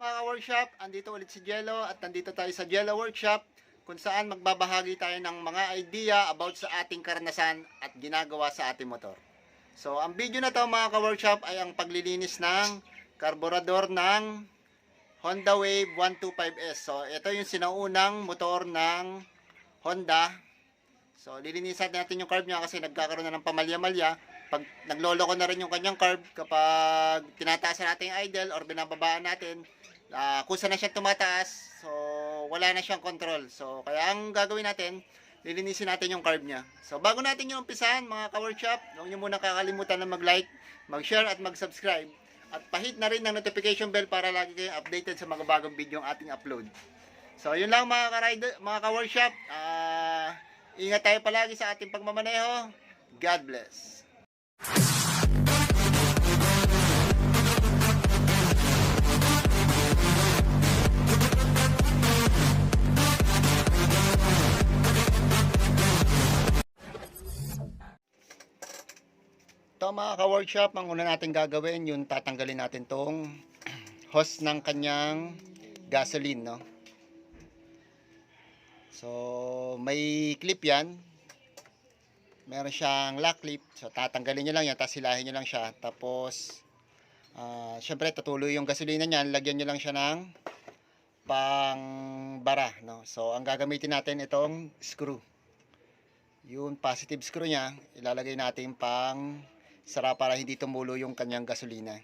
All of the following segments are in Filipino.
Mga workshop, andito ulit si Jello at nandito tayo sa Jello Workshop kung saan magbabahagi tayo ng mga idea about sa ating karanasan at ginagawa sa ating motor. So, ang video na to mga ka-workshop ay ang paglilinis ng karburador ng Honda Wave 125S. So, ito yung sinaunang motor ng Honda. So, lilinisan natin yung carb niya kasi nagkakaroon na ng pamalya-malya. Pag nagloloko na rin yung kanyang carb kapag tinataasan natin yung idle or binababaan natin, kusa na siyang tumataas, so wala na siyang control. So kaya ang gagawin natin, lilinisin natin yung carb niya. So bago natin yung umpisahan mga ka-workshop, huwag niyo muna kakalimutan na mag-like, mag-share at mag-subscribe. At pahit na rin ng notification bell para lagi kayong updated sa mga bagong video ang ating upload. So yun lang mga ka-rider, mga ka-workshop. Ingat tayo palagi sa ating pagmamaneho. God bless. Ito mga ka-workshop, ang una natin gagawin, yung tatanggalin natin tong hose ng kanyang gasoline, no? So, may clip yan. Meron siyang lock clip. So, tatanggalin nyo lang yan, tapos hilahin nyo lang siya. Tapos, syempre, tutuloy yung gasolina niyan, lagyan nyo lang siya ng pang-bara, no? So, ang gagamitin natin itong screw. Yung positive screw niya, ilalagay natin pang sara para hindi tumulo yung kanyang gasolina.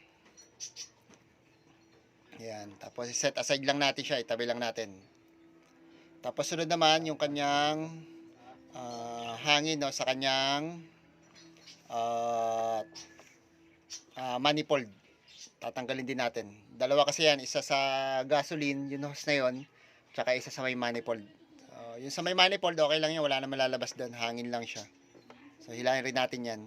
Yan. Tapos set aside lang natin siya, itabi lang natin. Tapos sunod naman yung kanyang hangin, no, sa kanyang manifold. Tatanggalin din natin. Dalawa kasi yan, isa sa gasoline, yung hose na yun, tsaka isa sa may manifold. Yung sa may manifold, okay lang yan, wala na malalabas doon, hangin lang siya. So hilahin rin natin yan.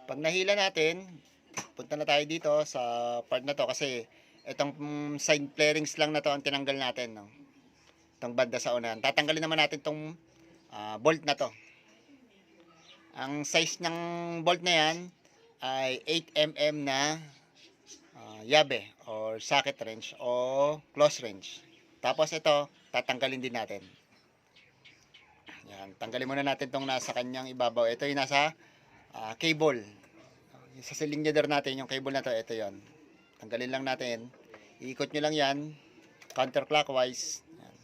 Pag nahila natin, punta na tayo dito sa part na to kasi itong side flarings lang na to ang tinanggal natin, no? Itong banda sa unahan. Tatanggalin naman natin itong bolt na to. Ang size ng bolt na yan ay 8mm na yabe or socket wrench o close wrench. Tapos ito, tatanggalin din natin. Yan, tanggalin muna natin itong nasa kanyang ibabaw. Ito yung nasa cable. Sa cylinder natin, yung cable na to, ito yon. Tanggalin lang natin. Iikot nyo lang yan, counterclockwise. Yan.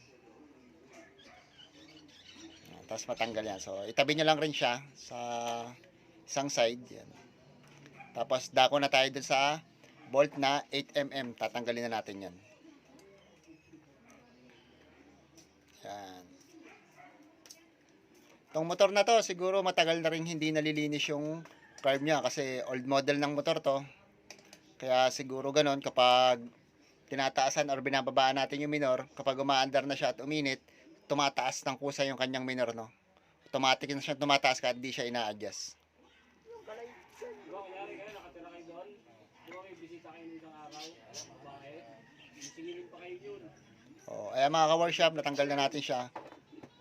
Yan, tapos matanggal yan. So, itabi nyo lang rin siya sa isang side. Yan. Tapos, dako na tayo dun sa bolt na 8mm. Tatanggalin na natin yan. Yan. Itong motor na to, siguro matagal na rin hindi nalilinis yung carb niya kasi old model ng motor to. Kaya siguro ganon kapag tinataasan or binababaan natin yung minor, kapag umaandar na siya at uminit, tumataas ng kusa yung kanyang minor, no? Automatic na siya tumataas kahit hindi siya ina-adjust. Ayan mga ka-workshop, natanggal na natin siya.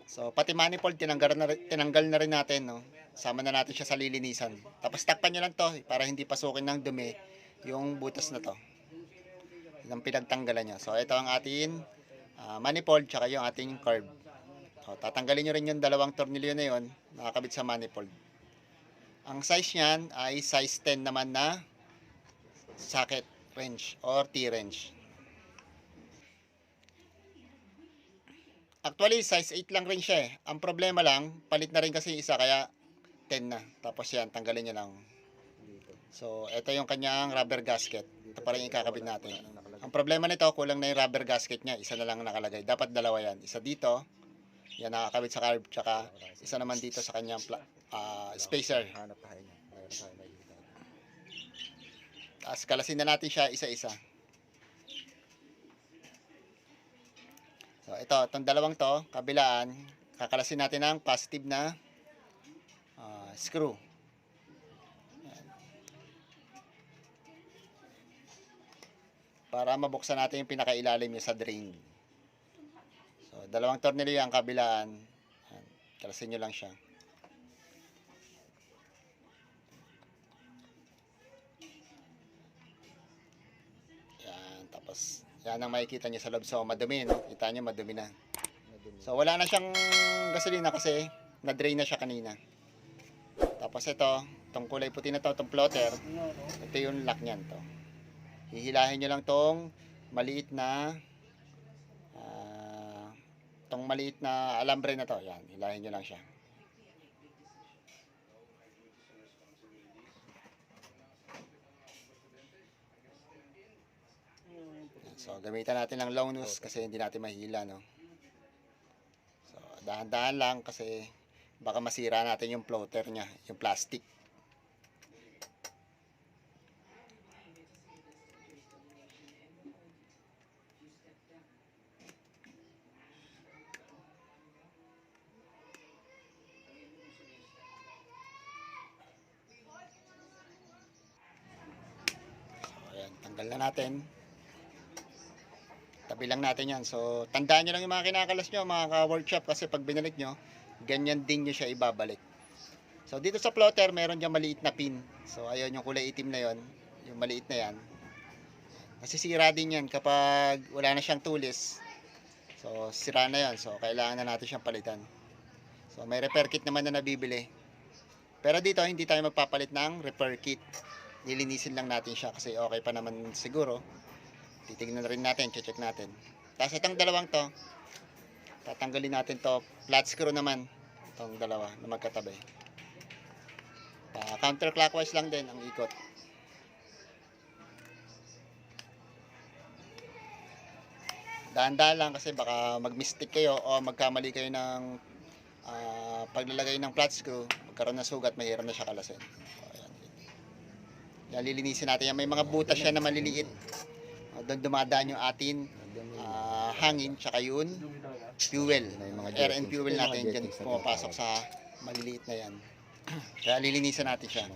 So, pati manifold, tinanggal na rin natin, no? Sama na natin siya sa lilinisan. Tapos, takpan nyo lang to para hindi pasukin ng dumi yung butas na to. Yung pinagtanggalan nyo. So, ito ang ating manifold, tsaka yung ating carb. So, tatanggalin nyo rin yung dalawang tornilyo na yun, nakakabit sa manifold. Ang size niyan ay size 10 naman na socket wrench or T-wrench. Actually, size 8 lang rin siya eh. Ang problema lang, palit na rin kasi isa kaya 10 na. Tapos yan, tanggalin nyo lang. So, ito yung kanyang rubber gasket. Ito pa rin ikakabit natin. Ang problema nito, kulang na yung rubber gasket niya. Isa na lang nakalagay. Dapat dalawa yan. Isa dito, yan nakakabit sa carb. Tsaka isa naman dito sa kanyang spacer. Tapos kalasin na natin siya isa-isa. So, itong dalawang to, kabilaan, kakalasin natin ng positive na screw. Yan. Para mabuksan natin yung pinakailalim niya sa drain. So, dalawang tornilyo ang kabilaan. Yan. Kalasin nyo lang siya. Yan, tapos yan ang makikita nyo sa loob. So, madumi, no? Kita nyo, madumi na. So, wala na siyang gasolina kasi na-drain na siya kanina. Tapos ito, itong kulay puti na to, itong plotter, ito yung lock niyan to. Hihilahin nyo lang tong maliit na alambre na to. Yan, hilahin nyo lang siya. So, gamitan natin ng long nose kasi hindi natin mahila, no? So, dahan-dahan lang kasi baka masira natin yung floater niya, yung plastic. So, ayan, tanggal na natin. Tabi lang natin yan. So, tandaan nyo lang yung mga kinakalas nyo, mga ka-workshop, kasi pag binalik nyo, ganyan din nyo siya ibabalik. So, dito sa plotter, meron dyan maliit na pin. So, ayun yung kulay itim na yon, yung maliit na yan. Nasisira din yan kapag wala na siyang tulis. So, sira na yan. So, kailangan na natin siyang palitan. So, may repair kit naman na nabibili. Pero dito, hindi tayo magpapalit ng repair kit. Nilinisin lang natin siya kasi okay pa naman siguro. Titignan rin natin, check natin. Tapos itong dalawang to, tatanggalin natin to, flat screw naman. Itong dalawa na magkatabi. Counterclockwise lang din ang ikot. Dahan-dahan lang kasi baka mag-mistake kayo o magkamali kayo ng paglalagay ng flat screw, magkaroon ng sugat, mahirap na siya kalasin. So, ayan. Yan, lilinisin natin yan. May mga butas siya na maliliit. Doon dumadaan yung atin hangin, tsaka yun fuel, air and fuel natin dyan pumapasok sa maliliit na yan. Kaya lilinisan natin siya,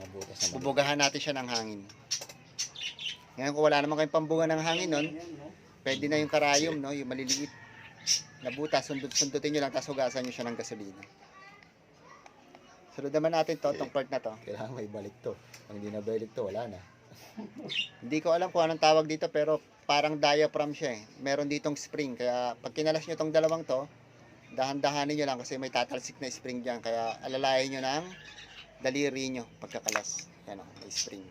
bubugahan natin siya ng hangin. Ngayon kung wala naman kayong pambuga ng hangin nun, pwede na yung karayom, no? Yung maliliit na butas, sundutin nyo lang, tapos hugasan nyo siya ng gasolina. Sunod naman natin to, itong part na to. Kailangan may balik to. Pag hindi na balik to, wala na. Hindi ko alam kung anong tawag dito, pero parang diaphragm siya eh. Meron ditong spring, kaya pag kinalas nyo itong dalawang to, dahan-dahanin nyo lang kasi may tatalsik na spring dyan. Kaya alalayan nyo ng daliri nyo pagkakalas. Yan o, may spring.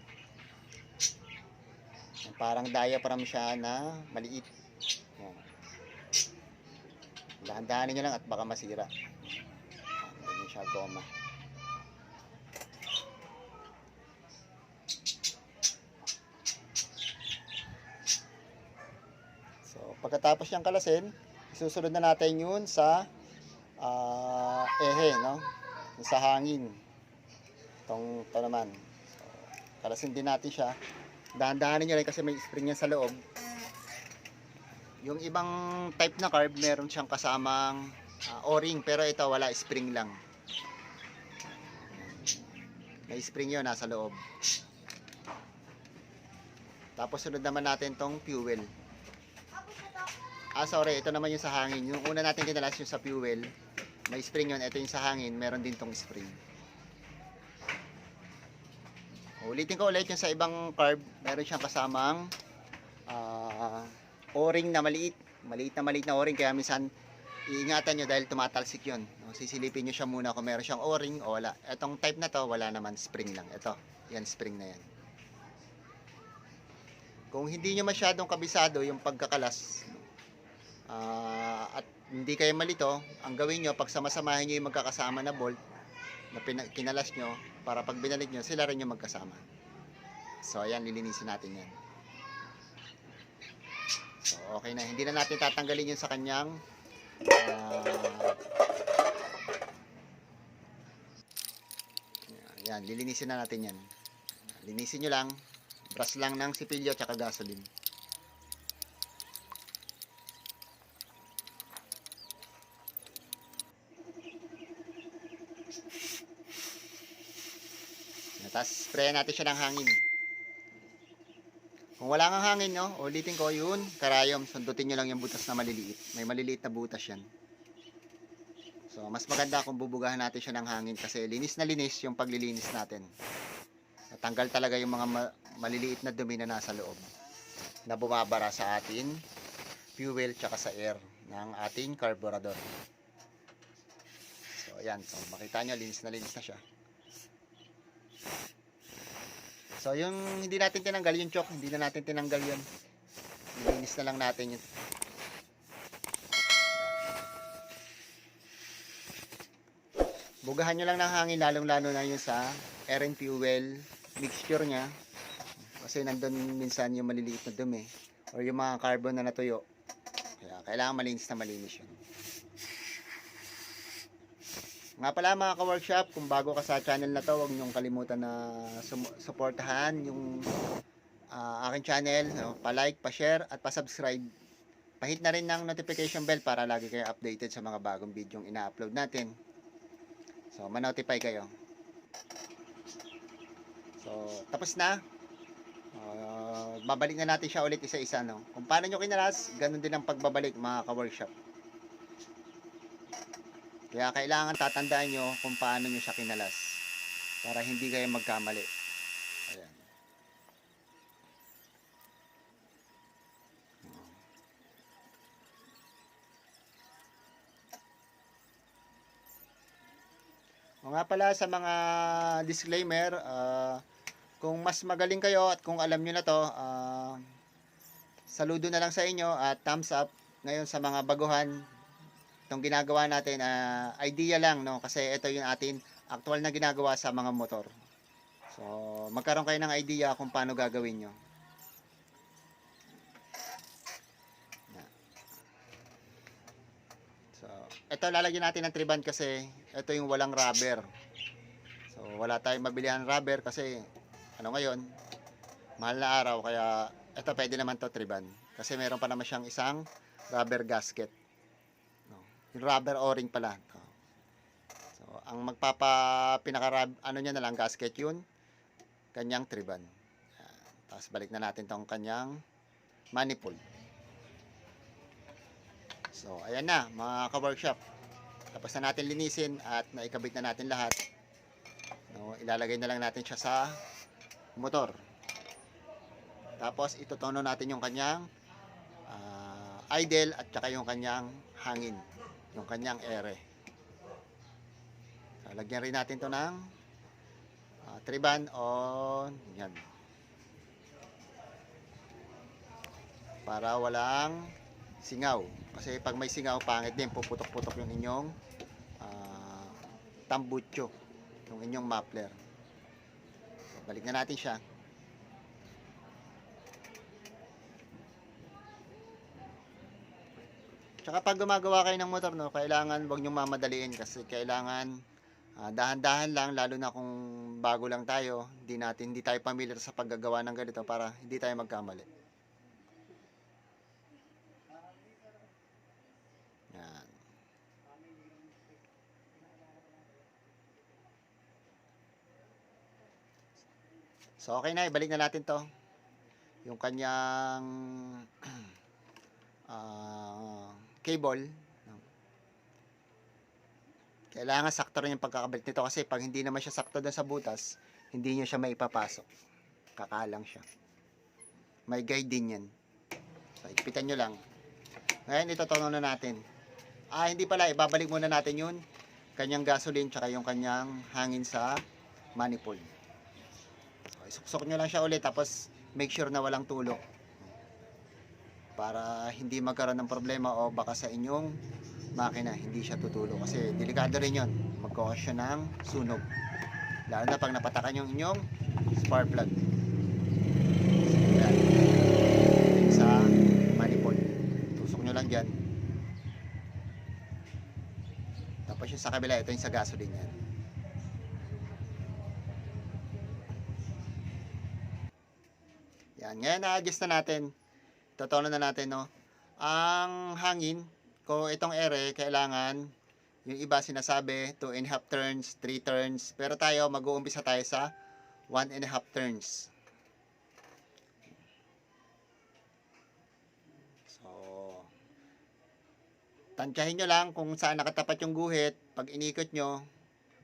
Parang diaphragm siya na maliit. Yan. Dahan-dahanin nyo lang at baka masira. Ganyan siya goma. Pagkatapos niyang kalasin, isusunod na natin yun sa ehe, no? Sa hangin. Ito naman. So, kalasin din natin siya. Dahan-dahanin nyo rin kasi may spring yan sa loob. Yung ibang type na carb, meron siyang kasamang o-ring, pero ito wala, spring lang. May spring yun, nasa loob. Tapos sunod naman natin tong fuel. Sorry, ito naman yung sa hangin. Yung una natin kinalas yung sa fuel, may spring yun. Ito yung sa hangin, meron din tong spring. Ulitin ko ulit yung sa ibang carb, meron siyang kasamang o-ring na maliit. Maliit na o-ring, kaya minsan iingatan nyo dahil tumatalsik yun. Sisilipin nyo siya muna kung meron siyang o-ring o wala. Etong type na to, wala naman, spring lang. Ito, yan, spring na yan. Kung hindi nyo masyadong kabisado yung pagkakalas, at hindi kayo malito, ang gawin nyo, pag samasamahin nyo yung magkakasama na bolt na kinalas nyo, para pag binalik nyo, sila rin yung magkasama. So ayan, lilinisin natin yan. So okay na, hindi na natin tatanggalin yun sa kanyang yan, lilinisin na natin yan. Linisin nyo lang, brush lang ng sipilyo at gasoline. Tapos sprayan natin siya ng hangin. Kung wala kang hangin, no, ulitin ko yun, karayom, sundutin nyo lang yung butas na maliliit. May maliliit na butas yan. So, mas maganda kung bubugahan natin siya ng hangin kasi linis na linis yung paglilinis natin. Natanggal talaga yung mga maliliit na dumi na nasa loob na bumabara sa atin fuel tsaka sa air ng ating carburetor. So, ayan. So, makita nyo, linis na siya. So, yung hindi natin tinanggal yung choke, hindi na natin tinanggal yun. Nilinis na lang natin yun. Bugahan nyo lang ng hangin, lalong-lalo na yun sa air and fuel mixture nya. Kasi nandun minsan yung maliliit na dumi or yung mga carbon na natuyo. Kaya kailangan malinis yun. Nga pala mga ka-workshop, kung bago ka sa channel na to, huwag niyong kalimutan na suportahan yung aking channel. No? Pa-like, pa-share, at pa-subscribe. Pahit na rin ng notification bell para lagi kayo updated sa mga bagong video yung ina-upload natin. So, ma-notify kayo. So, tapos na. Babalik na natin siya ulit isa-isa. No? Kung paano nyo kinalas, ganun din ang pagbabalik mga ka-workshop. Kaya kailangan tatandaan nyo kung paano nyo siya kinalas. Para hindi kayo magkamali. Ayan. O nga pala sa mga disclaimer, kung mas magaling kayo at kung alam nyo na to, saludo na lang sa inyo at thumbs up. Ngayon sa mga baguhan, itong ginagawa natin, idea lang, no? Kasi ito yung atin actual na ginagawa sa mga motor. So, magkaroon kayo ng idea kung paano gagawin nyo. So, ito lalagyan natin ng triban kasi ito yung walang rubber. So, wala tayong mabilihan rubber kasi ano ngayon, mahal na araw, kaya ito pwede naman to triban. Kasi meron pa naman siyang isang rubber gasket. No, yung rubber o-ring pala. No. So, ang ano niya na lang gasket yun, kanyang triban. Tapos balik na natin tong kanyang manifold. So, ayan na mga ka-workshop. Tapos na natin linisin at naikabit na natin lahat. No, ilalagay na lang natin siya sa motor. Tapos itutono natin yung kanyang idle at saka yung kanyang hangin, yung kanyang ere. So, lagyan rin natin to ng triban on yan. Para walang singaw. Kasi pag may singaw, pangit din, puputok-putok yung inyong tambutso, yung inyong muffler. So, balik na natin siya. Tsaka pag gumagawa kayo ng motor, no, kailangan wag nyo mamadaliin kasi kailangan dahan-dahan lang, lalo na kung bago lang tayo, hindi tayo familiar sa paggagawa ng ganito para hindi tayo magkamali. Yan. So okay na, ibalik na natin to. Yung kanyang cable. Kailangan sakto rin yung pagkakabalik nito kasi pag hindi naman siya sakto doon sa butas, hindi nyo siya maipapasok. Kakalang siya. May guide din yan. So, ipitan nyo lang. Ngayon, itotono na natin. Hindi pala, ibabalik muna natin yun. Kanyang gasoline, tsaka yung kanyang hangin sa manifold. So, isuksok nyo lang siya ulit, tapos make sure na walang tulo. Para hindi magkaroon ng problema o baka sa inyong makina hindi siya tutulo kasi delikado rin yon, magkakaroon siya ng sunog lalo na pag napatakan yung inyong spark plug. Yan. Sa manifold tusok nyo lang dyan, tapos yung sa kabila, ito yung sa gasoline yan. Yan, ngayon na-adjust na natin. Totono na natin, no? Ang hangin, kung itong ere, kailangan, yung iba sinasabi, 2.5 turns, 3 turns. Pero tayo, mag-uumpisa tayo sa 1.5 turns. So, Tansyahin nyo lang kung saan nakatapat yung guhit. Pag inikot nyo,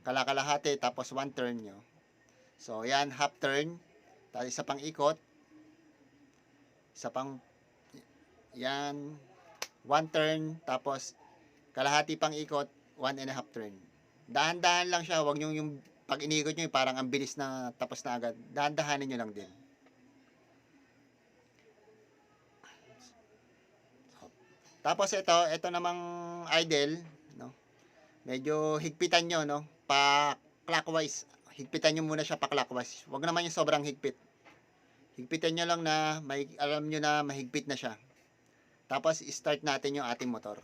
kalakalahati, tapos 1 turn nyo. So, yan, half turn. Tapos isa pang ikot. Isa pang, yan, 1 turn. Tapos, kalahati pang ikot, 1.5 turn. Dahan-dahan lang siya. Huwag nyo yung, pag inikot nyo, parang ang bilis na tapos na agad. Dahan-dahanin nyo lang din. Tapos ito namang idle, no? Medyo higpitan nyo, no? Pa clockwise. Higpitan nyo muna siya pa clockwise. Huwag naman yung sobrang higpit. Higpitan nyo lang na alam nyo na mahigpit na siya. Tapos start natin yung ating motor.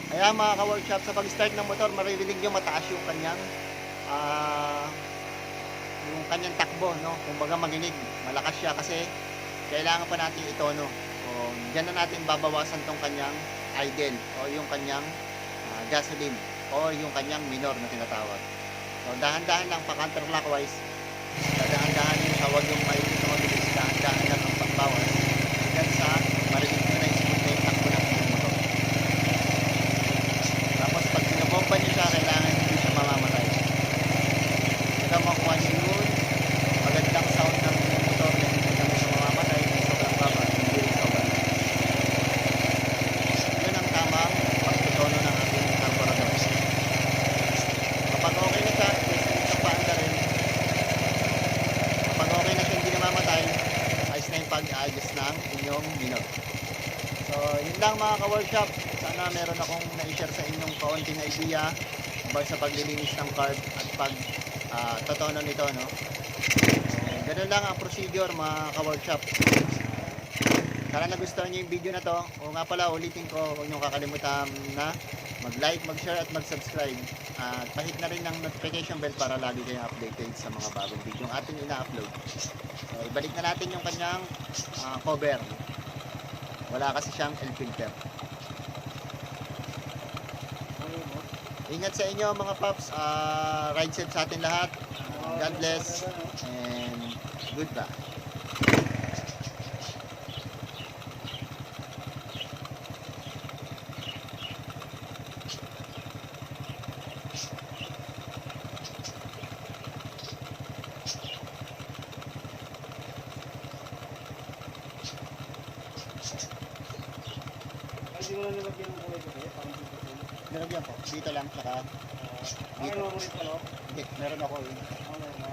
Kaya mga ka-workshop, sa pag-start ng motor, maririnig nyo mataas yung kanyang takbo, no? Kumbaga maginig, malakas siya kasi kailangan pa natin ito, no? So, diyan na natin babawasan tong kanyang idle o yung kanyang gasoline o yung kanyang minor na tinatawag. So, dahan-dahan lang pa counterclockwise. Dahan-dahan yung huwag yung maikot na mabilis. Dahan-dahan lang ang pagbawas. Hanggang sa marinig nyo na yung smooth na yung takbo ng inyong motor. Tapos, pag pinabomba nyo siya, kailangan hindi siya mamamatay. Ito makuha nyo yun. Magandang sound ng motor na hindi kami siya mamamatay. Sobrang baba. Hindi rin sobrang. Yun ang tamang pagtutono ng ating carburetor. Kapag okay na siya, testing sa paanda rin. Kapag okay na siya, hindi namamatay, ayos na yung pag-adjust ng inyong minor. So, yun lang mga ka-workshop. Sana meron akong na-share sa inyong kaunting idea about sa paglilinis ng carb at pag-totono nito, no? Ganun lang ang procedure mga ka-workshop. Sana nagustuhan nyo yung video na to. O nga pala, ulitin ko, huwag nyo kakalimutan na mag-like, mag-share at mag-subscribe. At pahit na rin ng notification bell para lagi kayong updated sa mga bagong video yung ating ina-upload. So, ibalik na natin yung kanyang cover. Wala kasi siyang L-filter. Ingat sa inyo mga paps. Ride safe sa atin lahat. God bless and goodbye. Hindi mo na nilagyan ng kulay ko kaya parang dito ko. Nilagyan ko. Dito lang. Saka Ano mo rin pala? hindi. Meron ako. Ano na?